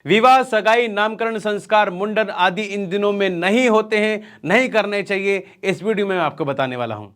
विवाह, सगाई, नामकरण, संस्कार, मुंडन आदि इन दिनों में नहीं होते हैं, नहीं करने चाहिए। इस वीडियो में मैं आपको बताने वाला हूं।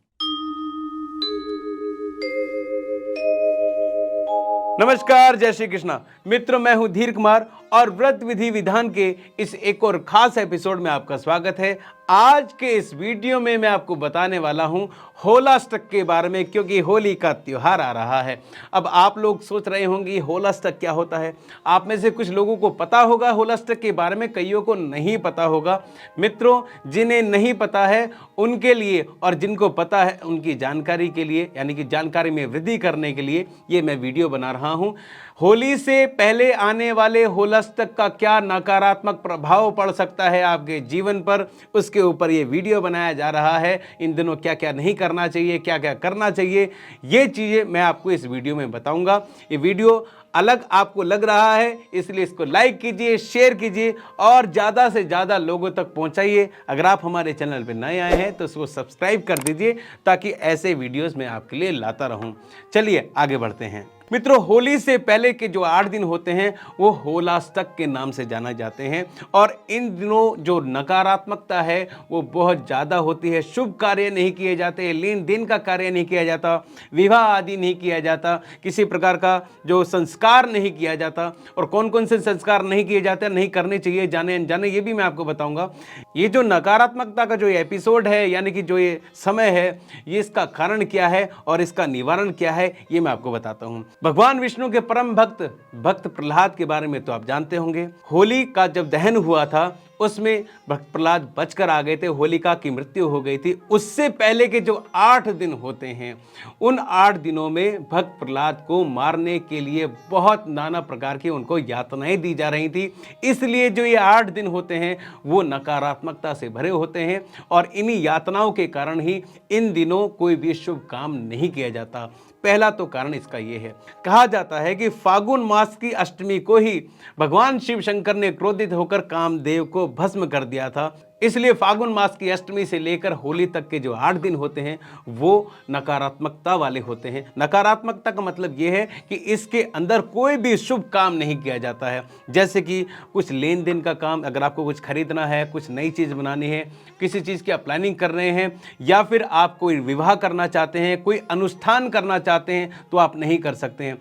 नमस्कार, जय श्री कृष्णा मित्रों, मैं हूं धीर कुमार और व्रत विधि विधान के इस एक और खास एपिसोड में आपका स्वागत है। आज के इस वीडियो में मैं आपको बताने वाला हूं होलाष्टक के बारे में, क्योंकि होली का त्योहार आ रहा है। अब आप लोग सोच रहे होंगे होलाष्टक क्या होता है। आप में से कुछ लोगों को पता होगा होलाष्टक के बारे में, कईयों को नहीं पता होगा। मित्रों, जिन्हें नहीं पता है उनके लिए और जिनको पता है उनकी जानकारी के लिए, यानी कि जानकारी में वृद्धि करने के लिए ये मैं वीडियो बना रहा हूं। होली से पहले आने वाले होलाष्टक का क्या नकारात्मक प्रभाव पड़ सकता है आपके जीवन पर, उसके ऊपर ये वीडियो बनाया जा रहा है। इन दिनों क्या क्या नहीं करना चाहिए, क्या क्या करना चाहिए, ये चीज़ें मैं आपको इस वीडियो में बताऊंगा। ये वीडियो अलग आपको लग रहा है, इसलिए इसको लाइक कीजिए, शेयर कीजिए और ज़्यादा से ज़्यादा लोगों तक पहुंचाइए। अगर आप हमारे चैनल पर नए आए हैं तो उसको सब्सक्राइब कर दीजिए, ताकि ऐसे वीडियोस मैं आपके लिए लाता रहूं। चलिए आगे बढ़ते हैं। मित्रों, होली से पहले के जो 8 दिन होते हैं वो होलाष्टक के नाम से जाना जाते हैं और इन दिनों जो नकारात्मकता है वो बहुत ज़्यादा होती है। शुभ कार्य नहीं किए जाते, लेन देन का कार्य नहीं किया जाता, विवाह आदि नहीं किया जाता, किसी प्रकार का जो संस्कार नहीं किया जाता। और कौन कौन से संस्कार नहीं किए जाते, नहीं करने चाहिए, जाने अनजाने, ये भी मैं आपको बताऊंगा। ये जो नकारात्मकता का जो एपिसोड है, यानी कि जो ये समय है, ये इसका कारण क्या है और इसका निवारण क्या है, ये मैं आपको बताता हूँ। भगवान विष्णु के परम भक्त प्रहलाद के बारे में तो आप जानते होंगे। होली का जब दहन हुआ था उसमें भक्त प्रहलाद बचकर आ गए थे, होलिका की मृत्यु हो गई थी। उससे पहले के जो 8 दिन होते हैं, उन 8 दिनों में भक्त प्रहलाद को मारने के लिए बहुत नाना प्रकार की उनको यातनाएं दी जा रही थी। इसलिए जो ये 8 दिन होते हैं वो नकारात्मकता से भरे होते हैं और इन्हीं यातनाओं के कारण ही इन दिनों कोई भी शुभ काम नहीं किया जाता। पहला तो कारण इसका यह है, कहा जाता है कि फागुन मास की अष्टमी को ही भगवान शिव शंकर ने क्रोधित होकर कामदेव को भस्म कर दिया था। इसलिए फागुन मास की अष्टमी से लेकर होली तक के जो 8 दिन होते हैं वो नकारात्मकता वाले होते हैं। नकारात्मकता का मतलब ये है कि इसके अंदर कोई भी शुभ काम नहीं किया जाता है। जैसे कि कुछ लेन देन का काम, अगर आपको कुछ खरीदना है, कुछ नई चीज़ बनानी है, किसी चीज़ की आप प्लानिंग कर रहे हैं, या फिर आप कोई विवाह करना चाहते हैं, कोई अनुष्ठान करना चाहते हैं, तो आप नहीं कर सकते हैं।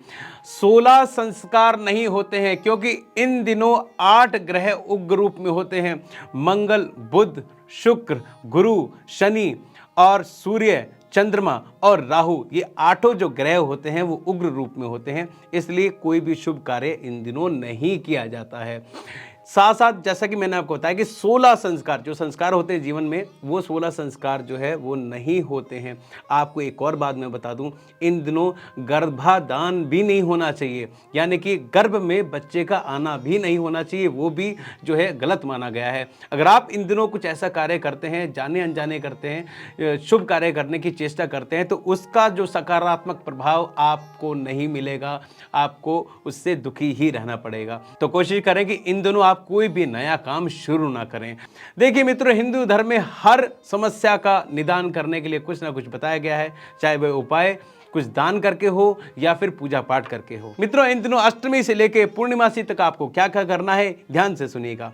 16 संस्कार नहीं होते हैं, क्योंकि इन दिनों 8 ग्रह उग्र रूप में होते हैं। मंगल, बुध, शुक्र, गुरु, शनि और सूर्य, चंद्रमा और राहु, ये 8 जो ग्रह होते हैं वो उग्र रूप में होते हैं। इसलिए कोई भी शुभ कार्य इन दिनों नहीं किया जाता है। साथ साथ जैसा कि मैंने आपको बताया कि 16 संस्कार जो संस्कार होते हैं जीवन में, वो 16 संस्कार जो है वो नहीं होते हैं। आपको एक और बात मैं बता दूं, इन दिनों गर्भाधान भी नहीं होना चाहिए, यानी कि गर्भ में बच्चे का आना भी नहीं होना चाहिए, वो भी जो है गलत माना गया है। अगर आप इन दिनों कुछ ऐसा कार्य करते हैं, जाने अनजाने करते हैं, शुभ कार्य करने की चेष्टा करते हैं, तो उसका जो सकारात्मक प्रभाव आपको नहीं मिलेगा, आपको उससे दुखी ही रहना पड़ेगा। तो कोशिश करें कि इन दिनों आप कोई भी नया काम शुरू ना करें। देखिए मित्रों, हिंदू धर्म में हर समस्या का निदान करने के लिए कुछ ना कुछ बताया गया है, चाहे वह उपाय कुछ दान करके हो या फिर पूजा पाठ करके हो। मित्रों, इन दिनों अष्टमी से लेकर पूर्णिमासी तक आपको क्या क्या करना है, ध्यान से सुनिएगा।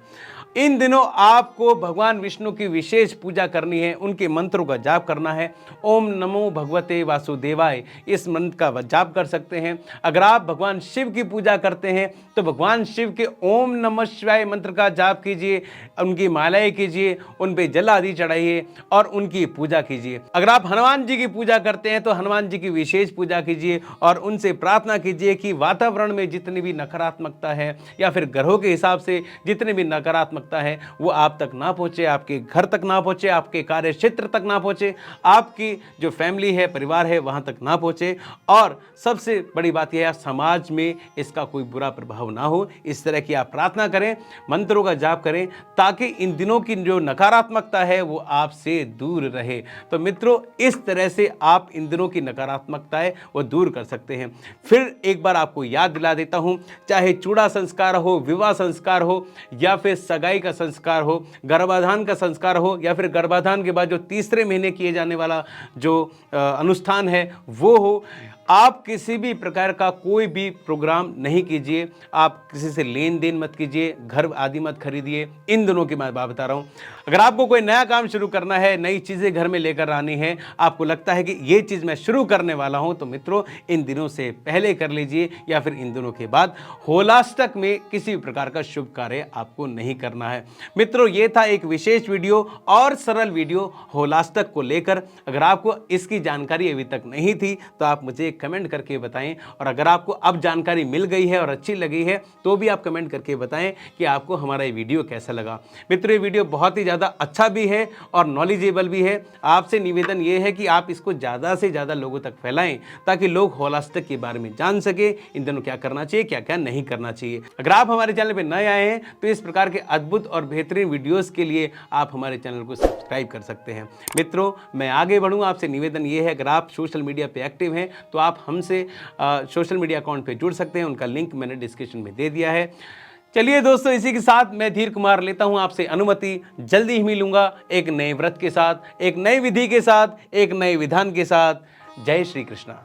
इन दिनों आपको भगवान विष्णु की विशेष पूजा करनी है, उनके मंत्रों का जाप करना है। ओम नमो भगवते वासुदेवाय, इस मंत्र का जाप कर सकते हैं। अगर आप भगवान शिव की पूजा करते हैं तो भगवान शिव के ओम नमः शिवाय मंत्र का जाप कीजिए, उनकी मालाएं कीजिए, उन पे जल आदि चढ़ाइए और उनकी पूजा कीजिए। अगर आप हनुमान जी की पूजा करते हैं तो हनुमान जी की विशेष पूजा कीजिए और उनसे प्रार्थना कीजिए कि वातावरण में जितनी भी नकारात्मकता है या फिर ग्रहों के हिसाब से जितने भी नकारात्मकता है वो आप तक ना पहुंचे, आपके घर तक ना पहुंचे, आपके कार्य क्षेत्र तक ना पहुंचे, आपकी जो फैमिली है, परिवार है, वहां तक ना पहुंचे। और सबसे बड़ी बात यह है, समाज में इसका कोई बुरा प्रभाव ना हो। इस तरह की आप प्रार्थना करें, मंत्रों का जाप करें, ताकि इन दिनों की जो नकारात्मकता है वो आपसे दूर रहे। तो मित्रों, इस तरह से आप इन दिनों की नकारात्मकता है वो दूर कर सकते हैं। फिर एक बार आपको याद दिला देता हूं, चाहे चूड़ा संस्कार हो, विवाह संस्कार हो, या फिर सगाई का संस्कार हो, गर्भाधान का संस्कार हो, या फिर गर्भाधान के बाद जो तीसरे महीने किए जाने वाला जो अनुष्ठान है वो हो, आप किसी भी प्रकार का कोई भी प्रोग्राम नहीं कीजिए, आप किसी से लेन देन मत कीजिए, घर आदि मत खरीदिए। इन दिनों की मैं बात बता रहा हूँ। अगर आपको कोई नया काम शुरू करना है, नई चीज़ें घर में लेकर आनी है, आपको लगता है कि ये चीज़ मैं शुरू करने वाला हूँ, तो मित्रों इन दिनों से पहले कर लीजिए या फिर इन दिनों के बाद। होलाष्टक में किसी भी प्रकार का शुभ कार्य आपको नहीं करना है। मित्रों ये था एक विशेष वीडियो और सरल वीडियो होलाष्टक को लेकर। अगर आपको इसकी जानकारी अभी तक नहीं थी तो आप मुझे कमेंट करके बताएं, और अगर आपको अब जानकारी मिल गई है और अच्छी लगी है तो भी आप कमेंट करके बताएं कि आपको हमारा ये वीडियो कैसा लगा। मित्रों ये वीडियो बहुत ही ज़्यादा अच्छा भी है और नॉलेजेबल भी है। आपसे निवेदन ये है कि आप इसको ज़्यादा से ज़्यादा लोगों तक फैलाएं ताकि लोग होलाष्टक के बारे में जान सके, इन दिनों क्या करना चाहिए, क्या क्या नहीं करना चाहिए। अगर आप हमारे चैनल पर नए आए हैं तो इस प्रकार के अद्भुत और बेहतरीन वीडियोज़ के लिए आप हमारे चैनल को सब्सक्राइब कर सकते हैं। मित्रों मैं आगे बढ़ूँ, आपसे निवेदन ये है, अगर आप सोशल मीडिया पे एक्टिव हैं तो आप हमसे सोशल मीडिया अकाउंट पे जुड़ सकते हैं, उनका लिंक मैंने डिस्क्रिप्शन में दे दिया है। चलिए दोस्तों, इसी के साथ मैं धीर कुमार लेता हूं आपसे अनुमति। जल्दी ही मिलूंगा एक नए व्रत के साथ, एक नई विधि के साथ, एक नए विधान के साथ। जय श्री कृष्णा।